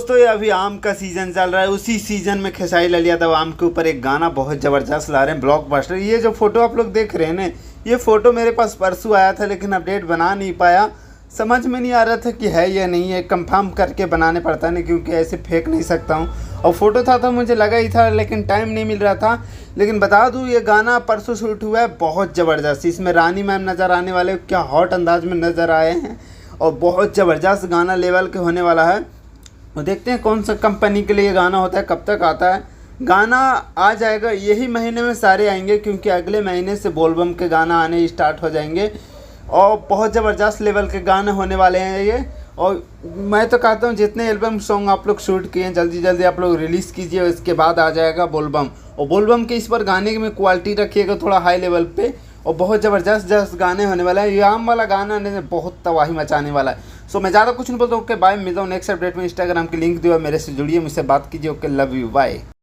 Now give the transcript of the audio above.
दोस्तों ये अभी आम का सीज़न चल रहा है, उसी सीज़न में खेसारी लाल यादव आम के ऊपर एक गाना बहुत ज़बरदस्त ला रहे हैं, ब्लॉकबस्टर। ये जो फोटो आप लोग देख रहे हैं ना, ये फ़ोटो मेरे पास परसों आया था, लेकिन अपडेट बना नहीं पाया। समझ में नहीं आ रहा था कि है या नहीं है, कंफर्म करके बनाने पड़ता है ना, क्योंकि ऐसे फेंक नहीं सकता हूँ। और फोटो था तो मुझे लगा ही था, लेकिन टाइम नहीं मिल रहा था। लेकिन बता दूँ, ये गाना परसों शूट हुआ है, बहुत ज़बरदस्त। इसमें रानी मैम नज़र आने वाले, क्या हॉट अंदाज में नज़र आए हैं, और बहुत ज़बरदस्त गाना लेवल के होने वाला है। और देखते हैं कौन सा कंपनी के लिए गाना होता है, कब तक आता है। गाना आ जाएगा यही महीने में, सारे आएंगे, क्योंकि अगले महीने से बोलबम के गाना आने स्टार्ट हो जाएंगे, और बहुत ज़बरदस्त लेवल के गाने होने वाले हैं ये। और मैं तो कहता हूँ जितने एल्बम सॉन्ग आप लोग शूट किए हैं, जल्दी जल्दी आप लोग रिलीज़ कीजिए, उसके बाद आ जाएगा बोलबम। और बोलबम के इस पर गाने में क्वालिटी रखिएगा थोड़ा हाई लेवल पे, और बहुत ज़बरदस्त गाने होने वाला है। ये आम वाला गाना ने बहुत तबाही मचाने वाला है। सो मैं ज़्यादा कुछ नहीं बोलता हूँ। ओके बाय, मिलता हूँ नेक्स्ट अपडेट में। इंस्टाग्राम की लिंक दिया, मेरे से जुड़िए, मुझसे बात कीजिए। Okay, love you, bye.